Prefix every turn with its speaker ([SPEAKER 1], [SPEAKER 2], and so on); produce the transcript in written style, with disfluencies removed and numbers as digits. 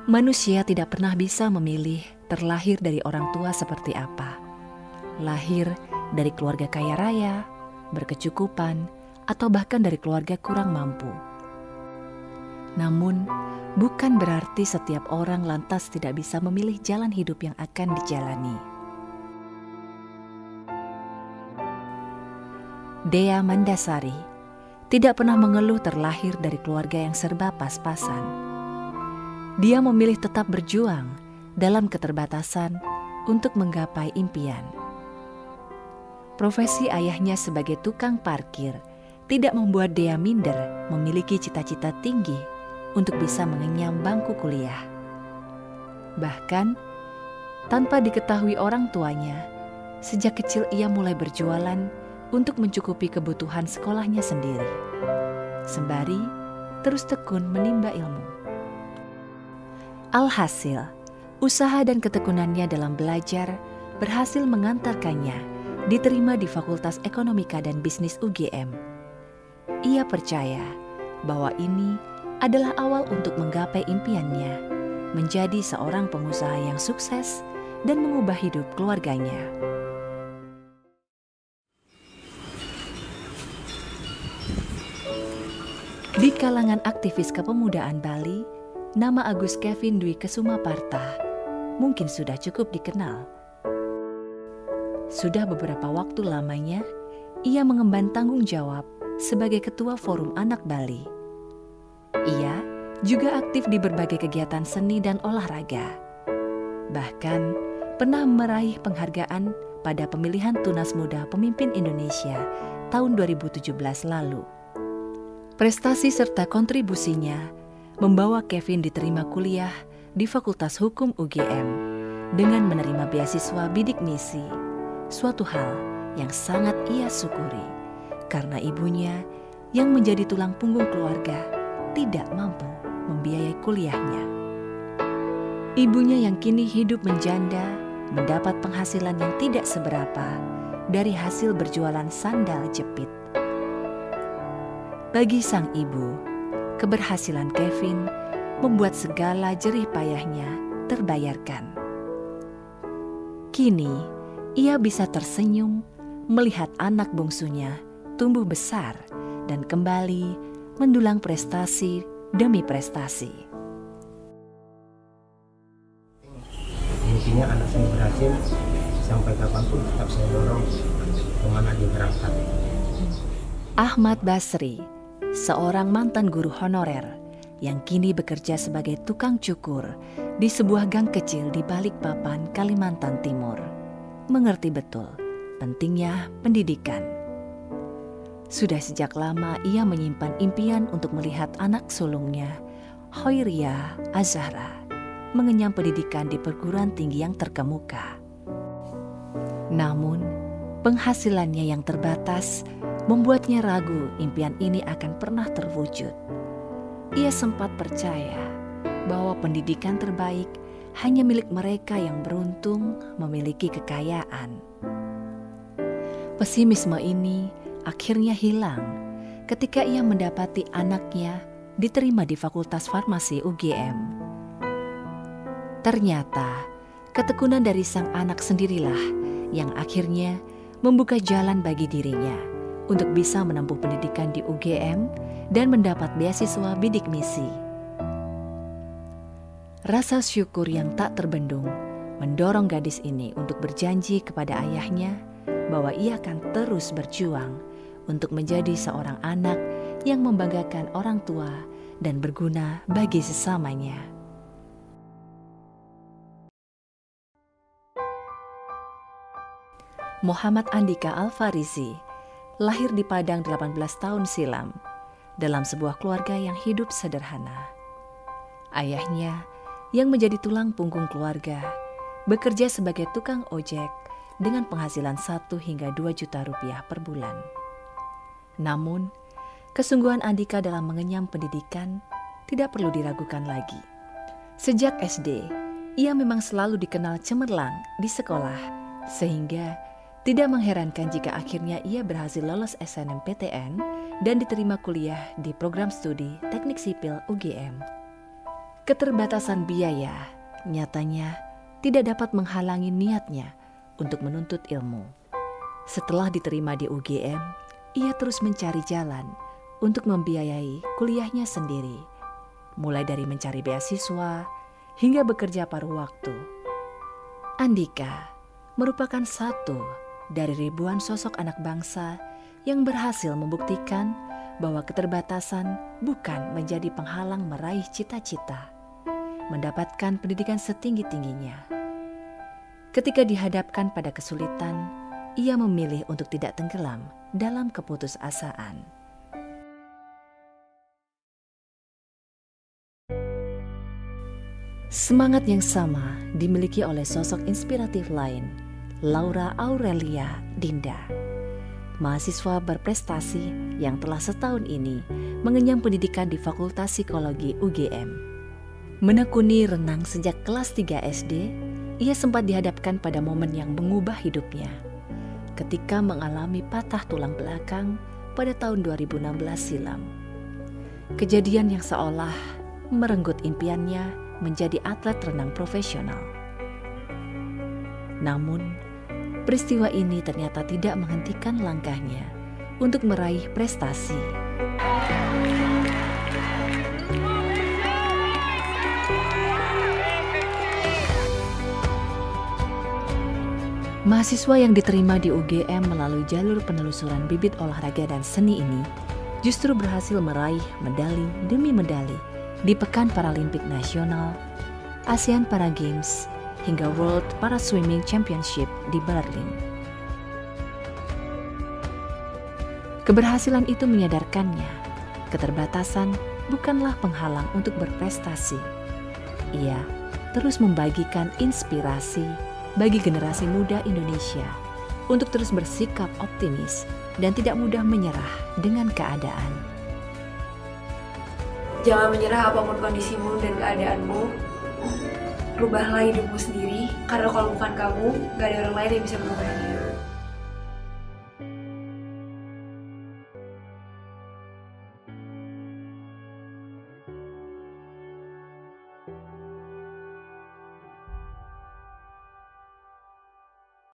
[SPEAKER 1] Manusia tidak pernah bisa memilih terlahir dari orang tua seperti apa. Lahir dari keluarga kaya raya, berkecukupan, atau bahkan dari keluarga kurang mampu. Namun, bukan berarti setiap orang lantas tidak bisa memilih jalan hidup yang akan dijalani. Dea Mandasari tidak pernah mengeluh terlahir dari keluarga yang serba pas-pasan. Dia memilih tetap berjuang dalam keterbatasan untuk menggapai impian. Profesi ayahnya sebagai tukang parkir tidak membuat Dea minder memiliki cita-cita tinggi untuk bisa mengenyam bangku kuliah. Bahkan, tanpa diketahui orang tuanya, sejak kecil ia mulai berjualan untuk mencukupi kebutuhan sekolahnya sendiri. Sembari terus tekun menimba ilmu. Alhasil, usaha dan ketekunannya dalam belajar berhasil mengantarkannya diterima di Fakultas Ekonomika dan Bisnis UGM. Ia percaya bahwa ini adalah awal untuk menggapai impiannya, menjadi seorang pengusaha yang sukses dan mengubah hidup keluarganya. Di kalangan aktivis kepemudaan Bali, nama Agus Kevin Dwi Kesumaparta mungkin sudah cukup dikenal. Sudah beberapa waktu lamanya, ia mengemban tanggung jawab sebagai Ketua Forum Anak Bali. Ia juga aktif di berbagai kegiatan seni dan olahraga. Bahkan pernah meraih penghargaan pada pemilihan Tunas Muda Pemimpin Indonesia tahun 2017 lalu. Prestasi serta kontribusinya membawa Kevin diterima kuliah di Fakultas Hukum UGM dengan menerima beasiswa bidik misi, suatu hal yang sangat ia syukuri karena ibunya yang menjadi tulang punggung keluarga tidak mampu membiayai kuliahnya. Ibunya yang kini hidup menjanda mendapat penghasilan yang tidak seberapa dari hasil berjualan sandal jepit. Bagi sang ibu, keberhasilan Kevin membuat segala jerih payahnya terbayarkan. Kini, ia bisa tersenyum melihat anak bungsunya tumbuh besar dan kembali mendulang prestasi demi prestasi.
[SPEAKER 2] Intinya anak saya berhasil, sampai kapanpun tetap saya dorong kemana dia berangkat.
[SPEAKER 1] Ahmad Basri, seorang mantan guru honorer yang kini bekerja sebagai tukang cukur di sebuah gang kecil di Balikpapan, Kalimantan Timur, mengerti betul pentingnya pendidikan. Sudah sejak lama ia menyimpan impian untuk melihat anak sulungnya, Hoiria Azahra, mengenyam pendidikan di perguruan tinggi yang terkemuka. Namun, penghasilannya yang terbatas membuatnya ragu impian ini akan pernah terwujud. Ia sempat percaya bahwa pendidikan terbaik hanya milik mereka yang beruntung memiliki kekayaan. Pesimisme ini akhirnya hilang ketika ia mendapati anaknya diterima di Fakultas Farmasi UGM. Ternyata, ketekunan dari sang anak sendirilah yang akhirnya membuka jalan bagi dirinya untuk bisa menempuh pendidikan di UGM dan mendapat beasiswa bidik misi. Rasa syukur yang tak terbendung mendorong gadis ini untuk berjanji kepada ayahnya bahwa ia akan terus berjuang untuk menjadi seorang anak yang membanggakan orang tua dan berguna bagi sesamanya. Muhammad Andika Al-Farizi lahir di Padang 18 tahun silam dalam sebuah keluarga yang hidup sederhana. Ayahnya yang menjadi tulang punggung keluarga bekerja sebagai tukang ojek dengan penghasilan 1 hingga 2 juta rupiah per bulan. Namun, kesungguhan Andika dalam mengenyam pendidikan tidak perlu diragukan lagi. Sejak SD, ia memang selalu dikenal cemerlang di sekolah, sehingga tidak mengherankan jika akhirnya ia berhasil lolos SNMPTN dan diterima kuliah di program studi Teknik Sipil UGM. Keterbatasan biaya nyatanya tidak dapat menghalangi niatnya untuk menuntut ilmu. Setelah diterima di UGM, ia terus mencari jalan untuk membiayai kuliahnya sendiri, mulai dari mencari beasiswa hingga bekerja paruh waktu. Andika merupakan satu dari ribuan sosok anak bangsa yang berhasil membuktikan bahwa keterbatasan bukan menjadi penghalang meraih cita-cita, mendapatkan pendidikan setinggi-tingginya. Ketika dihadapkan pada kesulitan, ia memilih untuk tidak tenggelam dalam keputusasaan. Semangat yang sama dimiliki oleh sosok inspiratif lain, Laura Aurelia Dinda, mahasiswa berprestasi yang telah setahun ini mengenyam pendidikan di Fakultas Psikologi UGM. Menekuni renang sejak kelas 3 SD, ia sempat dihadapkan pada momen yang mengubah hidupnya ketika mengalami patah tulang belakang pada tahun 2016 silam. Kejadian yang seolah merenggut impiannya menjadi atlet renang profesional. Namun, peristiwa ini ternyata tidak menghentikan langkahnya untuk meraih prestasi. Mahasiswa yang diterima di UGM melalui jalur penelusuran bibit olahraga dan seni ini justru berhasil meraih medali demi medali di Pekan Paralimpik Nasional, ASEAN Para Games, hingga World Para Swimming Championship di Berlin. Keberhasilan itu menyadarkannya, keterbatasan bukanlah penghalang untuk berprestasi. Ia terus membagikan inspirasi bagi generasi muda Indonesia untuk terus bersikap optimis dan tidak mudah menyerah dengan keadaan.
[SPEAKER 3] Jangan menyerah apapun kondisimu dan keadaanmu. Rubahlah hidupmu sendiri, karena kalau bukan kamu, gak ada orang lain yang bisa merubahnya.